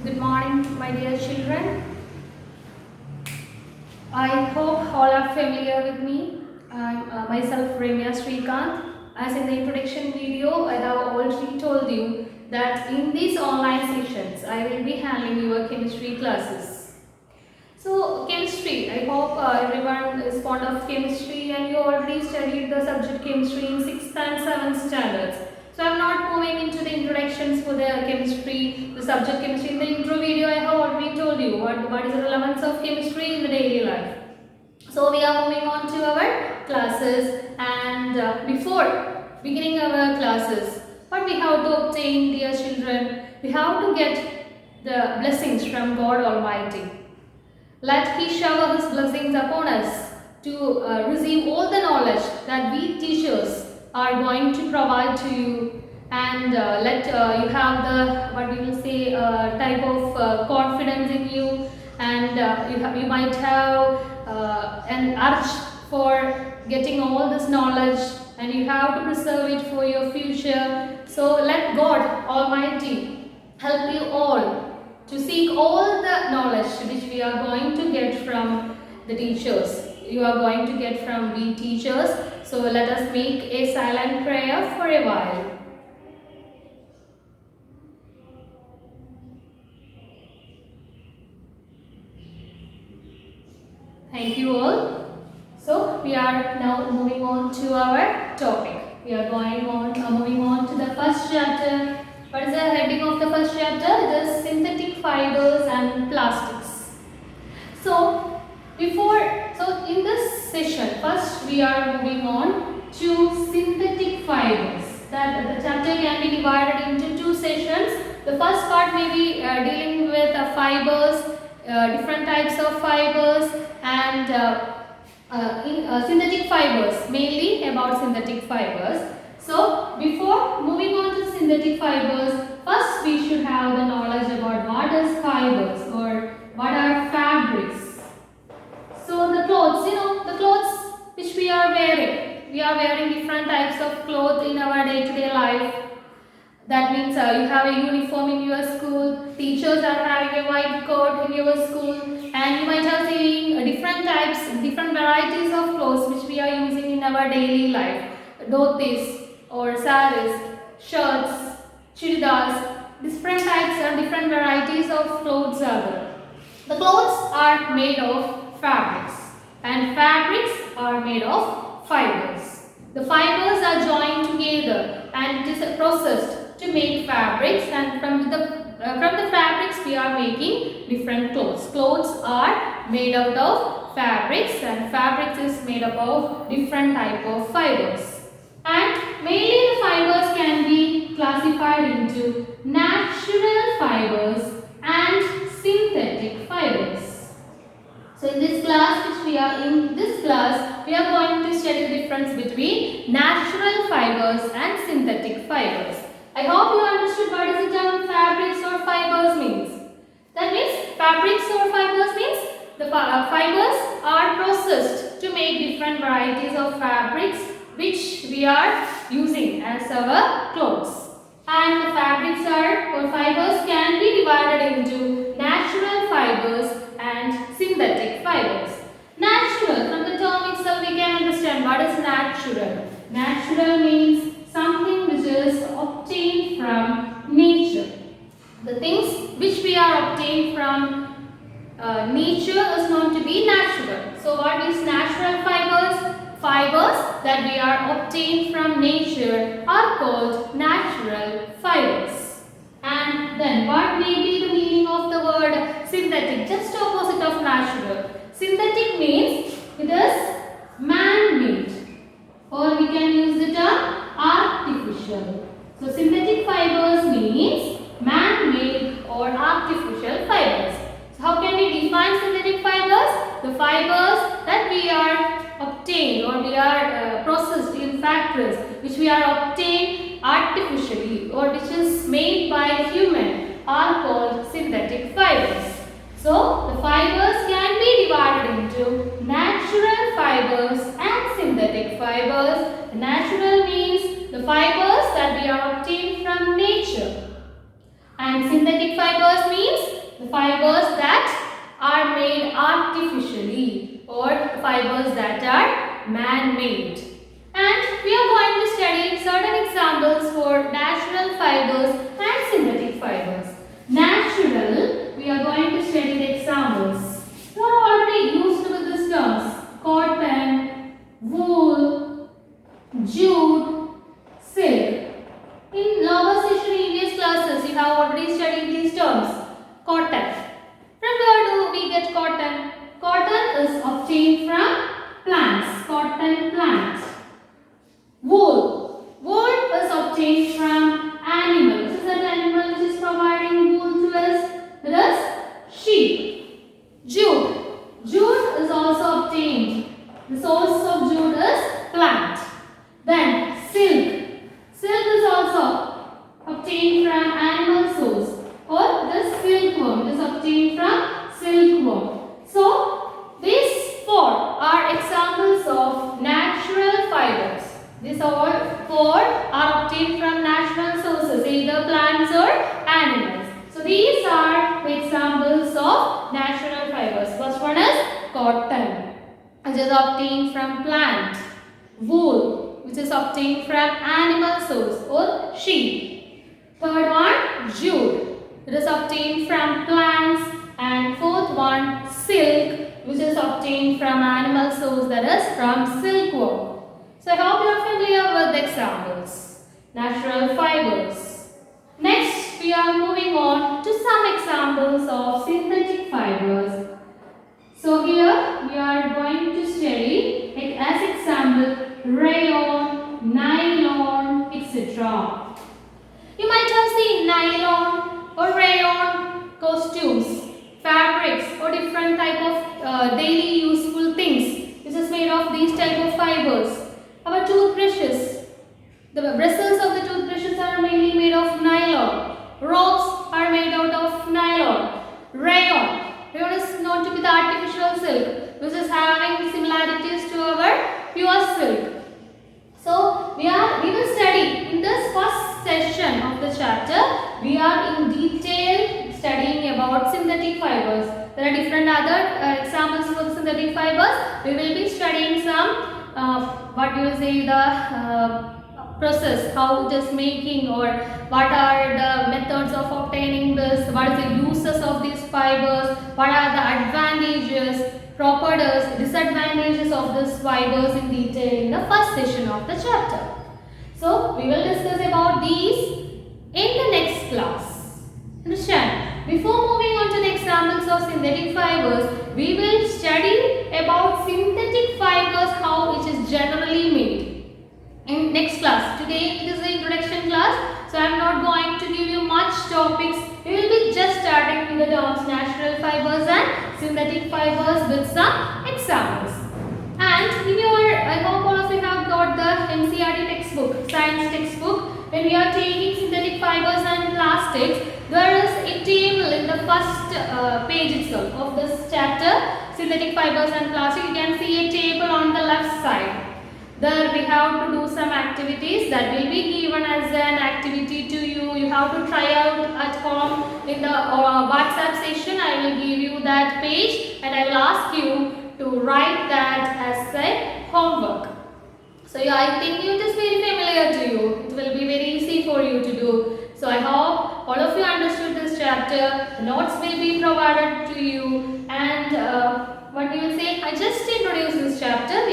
Good morning, my dear children. I hope all are familiar with me. I'm myself Ramya Srikanth. As in the introduction video, I have already told you that in these online sessions, I will be handling your chemistry classes. So, chemistry, I hope everyone is fond of chemistry and you already studied the subject chemistry in 6th and 7th standards. So, I am not moving into the introductions for the chemistry, the subject chemistry. In the intro video, I have already told you what is the relevance of chemistry in the daily life. So, we are moving on to our classes, and before beginning our classes, what we have to obtain, dear children, we have to get the blessings from God Almighty. Let He shower His blessings upon us to receive all the knowledge that we teachers are going to provide to you, and let you have the what we will say type of confidence in you, and you might have an urge for getting all this knowledge, and you have to preserve it for your future. So let God Almighty help you all to seek all the knowledge which we are going to get from the teachers. You are going to get from we teachers. So let us make a silent prayer for a while. Thank you all. So we are now moving on to our topic. We are moving on to the first chapter. What is the heading of the first chapter? It is synthetic fibers and plastics. So in this session, first we are moving on to synthetic fibers. That the chapter can be divided into two sessions. The first part may be dealing with fibers, different types of fibers, and synthetic fibers, mainly about synthetic fibers. So before moving on to synthetic fibers, first we should have the knowledge about what is fibers or what are fabrics. So the clothes, the clothes which we are wearing different types of clothes in our day-to-day life. That means you have a uniform in your school, teachers are having a white coat in your school, and you might have seen different varieties of clothes which we are using in our daily life. Dhotis or saris, shirts, churidars, different types and different varieties of clothes are there. The clothes are made of fabrics, and fabrics are made of fibers. The fibers are joined together and it is processed to make fabrics, and from the fabrics we are making different clothes. Clothes are made out of fabrics, and fabrics is made up of different type of fibers. And mainly the fibers can be classified into natural fibers and synthetic fibers. So in this class, we are going to study the difference between natural fibers and synthetic fibers. I hope you understood what is the term fabrics or fibers means. That means fabrics or fibers means the fibers are processed to make different varieties of fabrics which we are using as our clothes. And the fabrics or fibers can be divided into natural fibers and synthetic fibers. Natural, from the term itself we can understand what is natural. Natural means something which is obtained from nature. The things which we are obtained from nature is known to be natural. So what is natural fibers? Fibers that we are obtained from nature are called natural fibers. And then what may be the meaning of the word synthetic? Just opposite of natural. Synthetic means it is man-made, or we can use the term artificial. So synthetic fibers means man-made or artificial fibers. So how can we define synthetic fibers? The fibers that we are obtained or we are processed in factories, which we are obtained artificially or which is made by human, are called synthetic fibers. So the fibers can be divided into natural fibers and synthetic fibers. Natural means the fibers that we are obtained from nature, and synthetic fibers means the fibers that are made artificially or fibers that are man-made. And we are going to study certain examples for natural fibers and synthetic fibers. Natural, we are going to study the examples. You are already used with these terms: cotton, wool, jute, silk. In lower session previous classes, you have already studied these terms. Cotton. From where do we get cotton? Cotton is obtained from plants. Cotton plant. Wool. Wool is obtained from animals. This is an animal which is providing wool to us. It is sheep. Jute. Jute is also obtained. The source of jute is plant. Then silk. Silk is also obtained from animal source, or the silkworm is obtained from silkworm. So these four are examples of natural fibers. These all four are obtained from natural sources, either plants or animals. So these are the examples of natural fibers. First one is cotton, which is obtained from plant. Wool, which is obtained from animal source or sheep. Third one, jute, it is obtained from plants. And fourth one, silk, which is obtained from animal source, that is from silkworm. So I hope you are familiar with the examples. Natural fibers. Next, we are moving on to some examples of synthetic fibers. So here we are going to study, like as example, rayon, nylon, etc. You might have seen nylon or rayon costumes, fabrics, or different type of daily useful things which is made of these type of fibers. Our toothbrushes, the bristles of the toothbrushes are mainly made of nylon. Ropes are made out of nylon. Rayon. Rayon is known to be the artificial silk, which is having similarities to our pure silk. So we will study in this first session of the chapter. We are in detail studying about synthetic fibers. There are different other examples for the synthetic fibers. We will be studying some the process, how it is making, or what are the methods of obtaining this, what is the uses of these fibers, what are the advantages, properties, disadvantages of these fibers in detail in the first session of the chapter. So we will discuss about these in the next class. Understand? Before moving on to the examples of synthetic fibers, we will study about synthetic fibers, how it is generally made. In next class. Today it is the introduction class, so I am not going to give you much topics. We will be just starting with the terms natural fibers and synthetic fibers with some examples. And in your, I hope all of you have got the NCERT textbook, science textbook. When we are taking synthetic fibers and plastics, there is a table in the first page itself of this chapter, synthetic fibers and plastic. You can see a table on the left side. There we have to do some activities that will be given as an activity to you. You have to try out at home in the WhatsApp session. I will give you that page and I will ask you to write that as a homework. So yeah, I think it is very familiar to you. It will be very easy for you to do. So I hope all of you understood this chapter. Notes will be provided to you, and what we will say, I just introduced this chapter.